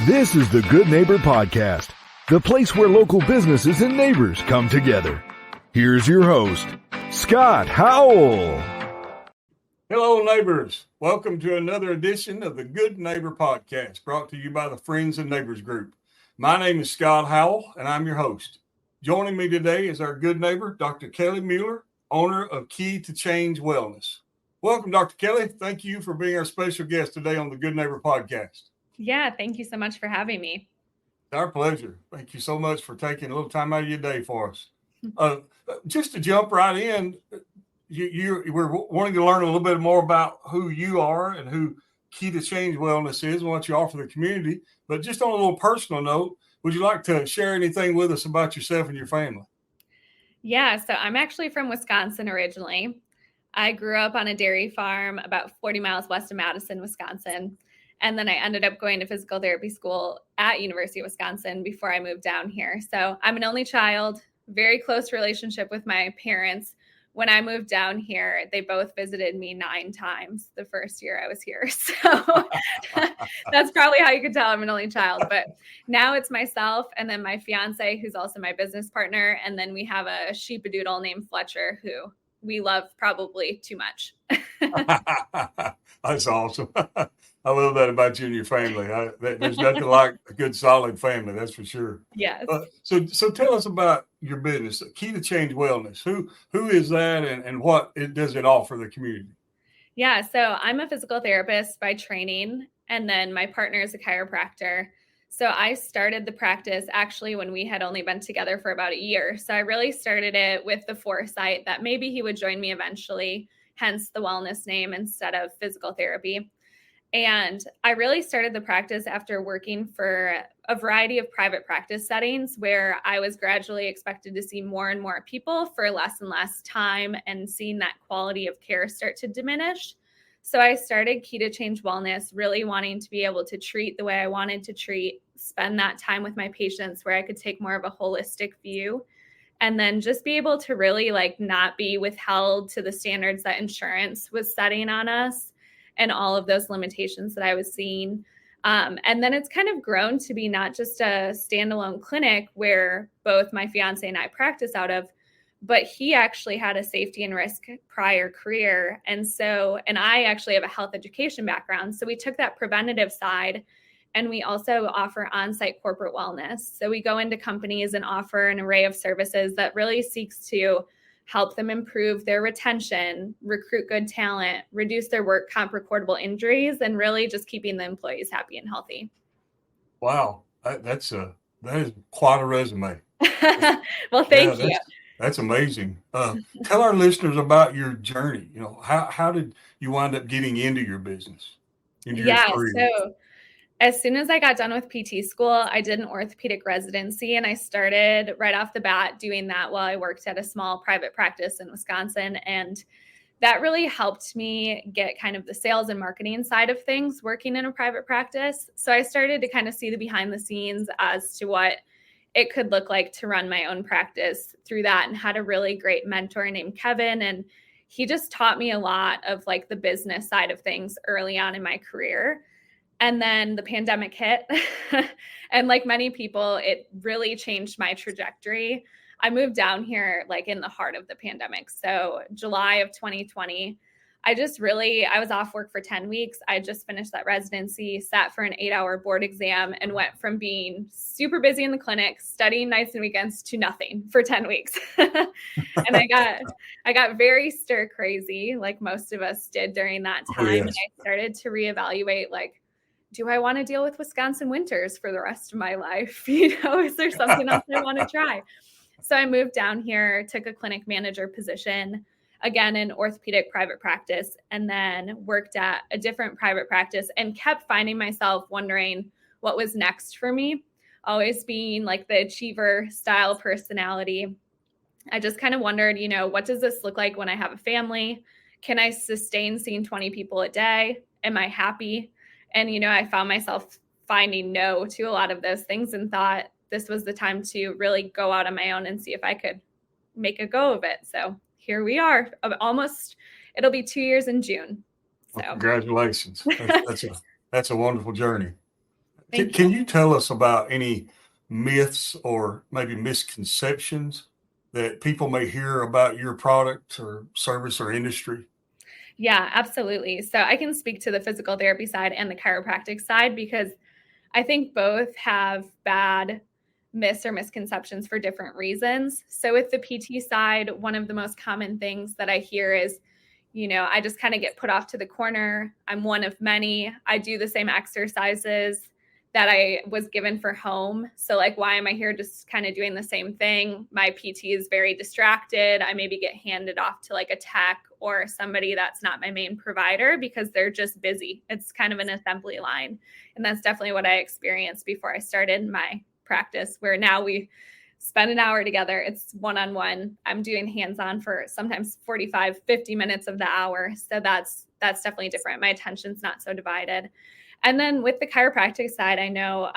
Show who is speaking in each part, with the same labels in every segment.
Speaker 1: This is the Good Neighbor Podcast, the place where local businesses and neighbors come together. Here's your host, Scott Howell.
Speaker 2: Hello, neighbors. Welcome to another edition of the Good Neighbor Podcast, brought to you by the Friends and Neighbors Group. My name is Scott Howell, and I'm your host. Joining me today is our good neighbor, Dr. Kelly Mueller, owner of Key to Change Wellness. Welcome, Dr. Kelly. Thank you for being our special guest today on the Good Neighbor Podcast.
Speaker 3: Yeah, thank you so much for having me.
Speaker 2: Our pleasure. Thank you so much for taking a little time out of your day for us. Just to jump right in, we're wanting to learn a little bit more about who you are and who Key to Change Wellness is and what you offer the community. But just on a little personal note, would you like to share anything with us about yourself and your family?
Speaker 3: Yeah, so I'm actually from Wisconsin originally. I grew up on a dairy farm about 40 miles west of Madison, Wisconsin. And then I ended up going to physical therapy school at University of Wisconsin before I moved down here. So I'm an only child, very close relationship with my parents. When I moved down here, they both visited me 9 times the first year I was here. So that's probably how you could tell I'm an only child. But now it's myself and then my fiancé, who's also my business partner. And then we have a sheepadoodle named Fletcher, who we love probably too much.
Speaker 2: That's awesome. I love that about you and your family. There's nothing like a good, solid family, that's for sure.
Speaker 3: Yes.
Speaker 2: So tell us about your business, Key to Change Wellness. Who is that, and what does it offer the community?
Speaker 3: Yeah, so I'm a physical therapist by training, and then my partner is a chiropractor. So I started the practice actually when we had only been together for about a year. So I really started it with the foresight that maybe he would join me eventually, hence the wellness name instead of physical therapy. And I really started the practice after working for a variety of private practice settings where I was gradually expected to see more and more people for less and less time and seeing that quality of care start to diminish. So I started Key to Change Wellness, really wanting to be able to treat the way I wanted to treat, spend that time with my patients where I could take more of a holistic view, and then just be able to really not be withheld to the standards that insurance was setting on us and all of those limitations that I was seeing. And then it's kind of grown to be not just a standalone clinic where both my fiance and I practice out of, but he actually had a safety and risk prior career. And I actually have a health education background. So we took that preventative side, and we also offer on-site corporate wellness. So we go into companies and offer an array of services that really seeks to help them improve their retention, recruit good talent, reduce their work comp recordable injuries, and really just keeping the employees happy and healthy.
Speaker 2: Wow, that is quite a resume.
Speaker 3: Well, thank you.
Speaker 2: That's amazing. Tell our listeners about your journey. How did you wind up getting into your business?
Speaker 3: So as soon as I got done with PT school, I did an orthopedic residency, and I started right off the bat doing that while I worked at a small private practice in Wisconsin. And that really helped me get kind of the sales and marketing side of things working in a private practice. So I started to kind of see the behind the scenes as to what it could look like to run my own practice through that, and had a really great mentor named Kevin. And he just taught me a lot of the business side of things early on in my career. And then the pandemic hit. And like many people, it really changed my trajectory. I moved down here in the heart of the pandemic. So July of 2020, I was off work for 10 weeks. I just finished that residency, sat for an 8-hour board exam, and went from being super busy in the clinic, studying nights and weekends, to nothing for 10 weeks. And I got very stir crazy, like most of us did during that time.
Speaker 2: Oh, yes.
Speaker 3: And I started to reevaluate, do I want to deal with Wisconsin winters for the rest of my life? Is there something else I want to try? So I moved down here, took a clinic manager position, again, in orthopedic private practice, and then worked at a different private practice and kept finding myself wondering what was next for me, always being the achiever style personality. I just kind of wondered, what does this look like when I have a family? Can I sustain seeing 20 people a day? Am I happy? And, I found myself finding no to a lot of those things and thought this was the time to really go out on my own and see if I could make a go of it. So here we are. It'll be 2 years in June. So
Speaker 2: well, congratulations. That's a wonderful journey. Can you tell us about any myths or maybe misconceptions that people may hear about your product or service or industry?
Speaker 3: Yeah, absolutely. So I can speak to the physical therapy side and the chiropractic side because I think both have bad myths or misconceptions for different reasons. So with the PT side, one of the most common things that I hear is, I just kind of get put off to the corner. I'm one of many. I do the same exercises that I was given for home. So like, why am I here just kind of doing the same thing? My PT is very distracted. I maybe get handed off to like a tech or somebody that's not my main provider because they're just busy. It's kind of an assembly line. And that's definitely what I experienced before I started my practice, where now we spend an hour together. It's one-on-one. I'm doing hands-on for sometimes 45, 50 minutes of the hour. So that's definitely different. My attention's not so divided. And then with the chiropractic side, I know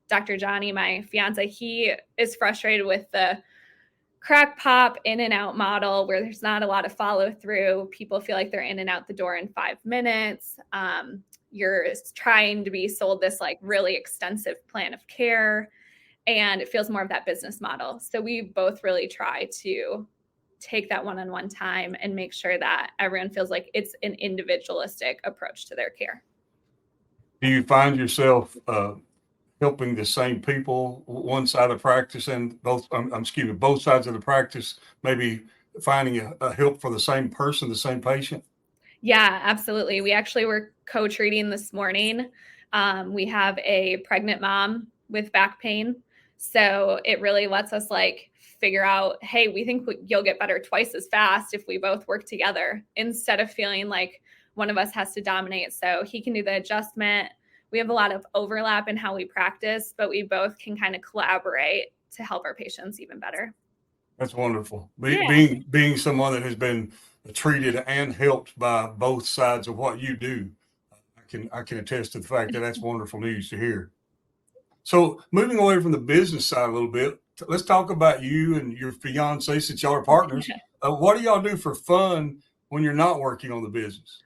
Speaker 3: Dr. Johnny, my fiance, he is frustrated with the crack pop in and out model where there's not a lot of follow through. People feel like they're in and out the door in 5 minutes. You're trying to be sold this like really extensive plan of care, and it feels more of that business model. So we both really try to take that one-on-one time and make sure that everyone feels like it's an individualistic approach to their care.
Speaker 2: Do you find yourself helping the same people, one side of practice and both sides of the practice, maybe finding a help for the same person, the same patient?
Speaker 3: Yeah, absolutely. We actually were co-treating this morning. We have a pregnant mom with back pain. So it really lets us like figure out, hey, we think you'll get better twice as fast if we both work together instead of feeling like one of us has to dominate. So he can do the adjustment. We have a lot of overlap in how we practice, but we both can kind of collaborate to help our patients even better.
Speaker 2: That's wonderful. Being someone that has been treated and helped by both sides of what you do, I can attest to the fact that that's wonderful news to hear. So moving away from the business side a little bit, let's talk about you and your fiance, since y'all are partners. What do y'all do for fun when you're not working on the business?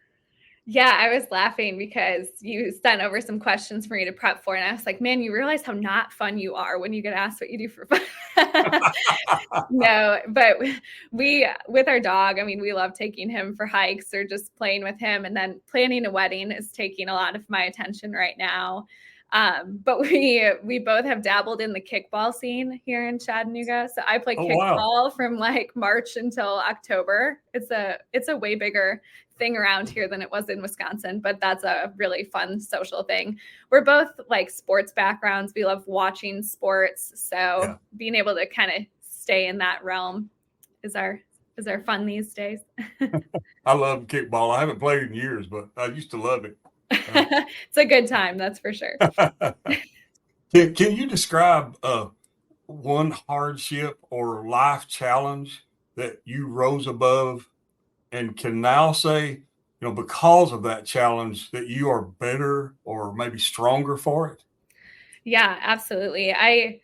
Speaker 3: Yeah, I was laughing because you sent over some questions for me to prep for. And I was like, man, you realize how not fun you are when you get asked what you do for fun. No, but we, with our dog, I mean, we love taking him for hikes or just playing with him. And then planning a wedding is taking a lot of my attention right now. But we both have dabbled in the kickball scene here in Chattanooga. So I play kickball from like March until October. It's a way bigger thing around here than it was in Wisconsin, but that's a really fun social thing. We're both like sports backgrounds. We love watching sports. So being able to kind of stay in that realm is our fun these days.
Speaker 2: I love kickball. I haven't played in years, but I used to love it.
Speaker 3: It's a good time, that's for sure.
Speaker 2: Can you describe one hardship or life challenge that you rose above and can now say, because of that challenge, that you are better or maybe stronger for it?
Speaker 3: Yeah, absolutely. I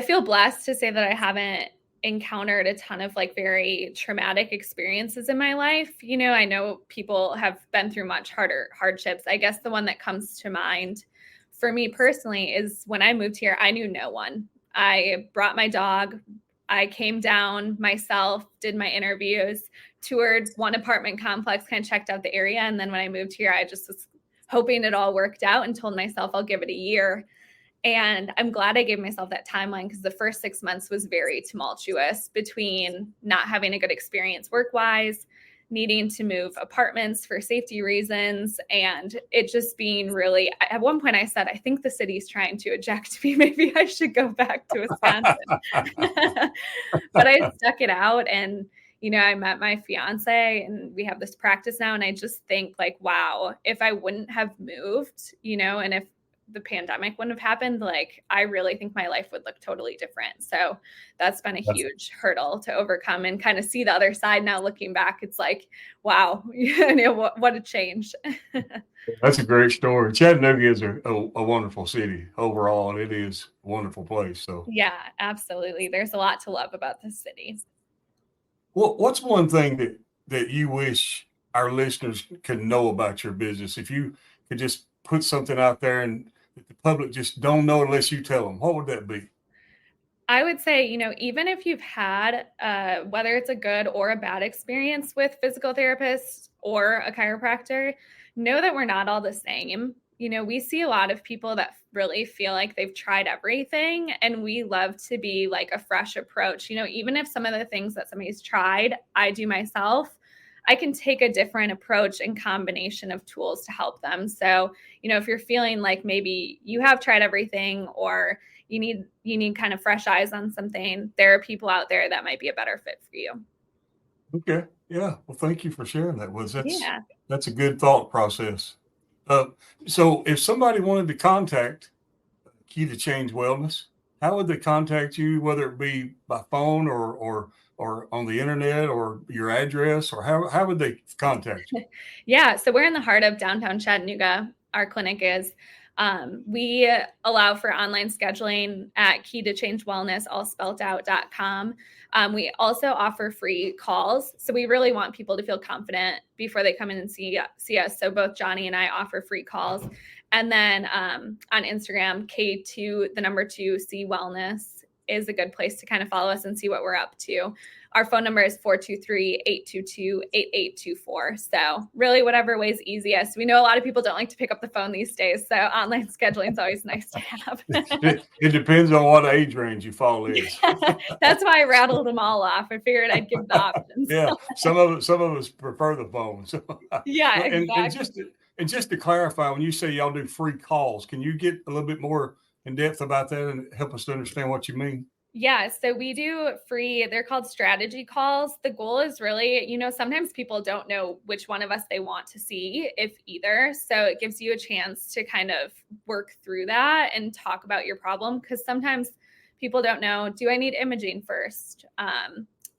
Speaker 3: feel blessed to say that I haven't encountered a ton of like very traumatic experiences in my life. I know people have been through much harder hardships. I guess the one that comes to mind for me personally is when I moved here, I knew no one. I brought my dog. I came down myself, did my interviews, toured one apartment complex, kind of checked out the area. And then when I moved here, I just was hoping it all worked out and told myself I'll give it a year. And I'm glad I gave myself that timeline because the first 6 months was very tumultuous between not having a good experience work-wise, needing to move apartments for safety reasons, and it just being really, at one point I said, I think the city's trying to eject me. Maybe I should go back to Wisconsin. But I stuck it out, and I met my fiance and we have this practice now. And I just think like, wow, if I wouldn't have moved, and if the pandemic wouldn't have happened, like I really think my life would look totally different. So that's been a huge hurdle to overcome and kind of see the other side now. Looking back, it's like, wow, what a change.
Speaker 2: That's a great story. Chattanooga is a wonderful city overall, and it is a wonderful place. So
Speaker 3: yeah, absolutely. There's a lot to love about this city.
Speaker 2: Well, what's one thing that you wish our listeners could know about your business? If you could just put something out there and that the public just don't know unless you tell them? What would that be?
Speaker 3: I would say, even if you've had, whether it's a good or a bad experience with physical therapists or a chiropractor, know that we're not all the same. We see a lot of people that really feel like they've tried everything, and we love to be like a fresh approach. Even if some of the things that somebody's tried, I do myself, I can take a different approach and combination of tools to help them. So, if you're feeling like maybe you have tried everything or you need kind of fresh eyes on something, there are people out there that might be a better fit for you.
Speaker 2: Okay. Yeah. Well, thank you for sharing that with us. That's a good thought process. So if somebody wanted to contact Key to Change Wellness, how would they contact you, whether it be by phone or on the internet or your address, or how would they contact you?
Speaker 3: Yeah. So we're in the heart of downtown Chattanooga. Our clinic is. We allow for online scheduling at keytochange.wellness, all spelled out.com. We also offer free calls. So we really want people to feel confident before they come in and see us. So both Johnny and I offer free calls. And then on Instagram, K2C Wellness is a good place to kind of follow us and see what we're up to. Our phone number is 423-822-8824. So really whatever way is easiest. We know a lot of people don't like to pick up the phone these days. So online scheduling is always nice to have.
Speaker 2: It depends on what age range you fall in.
Speaker 3: That's why I rattled them all off. I figured I'd give the options.
Speaker 2: Yeah. Some of us prefer the phone. So,
Speaker 3: yeah, exactly.
Speaker 2: And just to clarify, when you say y'all do free calls, can you get a little bit more in depth about that and help us to understand what you mean?
Speaker 3: Yeah, so we do free, they're called strategy calls. The goal is really, sometimes people don't know which one of us they want to see, if either. So it gives you a chance to kind of work through that and talk about your problem, because sometimes people don't know, do I need imaging first?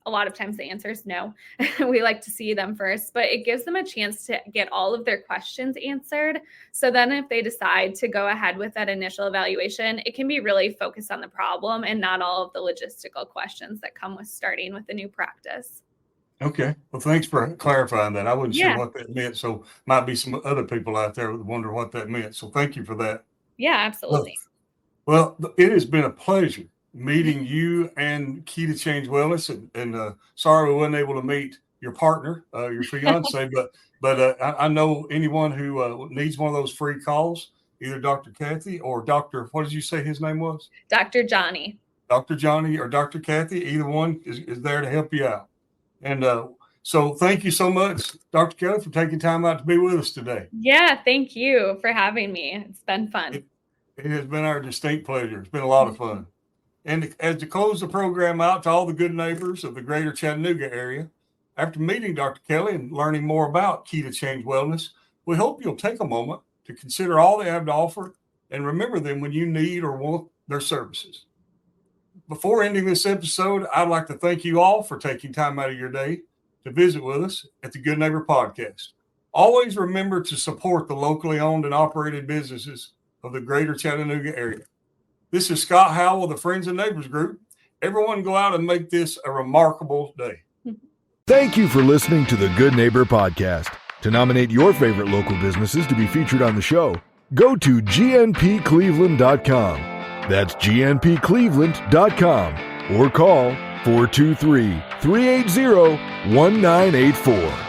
Speaker 3: A lot of times the answer is no. We like to see them first, but it gives them a chance to get all of their questions answered. So then if they decide to go ahead with that initial evaluation, it can be really focused on the problem and not all of the logistical questions that come with starting with a new practice.
Speaker 2: Okay. Well, thanks for clarifying that. I wasn't sure what that meant. So might be some other people out there that wonder what that meant. So thank you for that.
Speaker 3: Yeah, absolutely.
Speaker 2: Well, it has been a pleasure meeting you and Key to Change Wellness, and sorry we wasn't able to meet your partner, your fiance, but I know anyone who needs one of those free calls, either Dr. Kathy or Dr. What did you say his name was?
Speaker 3: Dr. Johnny.
Speaker 2: Dr. Johnny or Dr. Kathy, either one is there to help you out. And so thank you so much, Dr. Kelly, for taking time out to be with us today.
Speaker 3: Yeah, thank you for having me. It's been fun.
Speaker 2: It has been our distinct pleasure. It's been a lot of fun. And as to close the program out to all the good neighbors of the greater Chattanooga area, after meeting Dr. Kelly and learning more about Key to Change Wellness, we hope you'll take a moment to consider all they have to offer and remember them when you need or want their services. Before ending this episode, I'd like to thank you all for taking time out of your day to visit with us at the Good Neighbor Podcast. Always remember to support the locally owned and operated businesses of the greater Chattanooga area. This is Scott Howell of the Friends and Neighbors Group. Everyone go out and make this a remarkable day.
Speaker 1: Thank you for listening to the Good Neighbor Podcast. To nominate your favorite local businesses to be featured on the show, go to gnpcleveland.com. That's gnpcleveland.com or call 423-380-1984.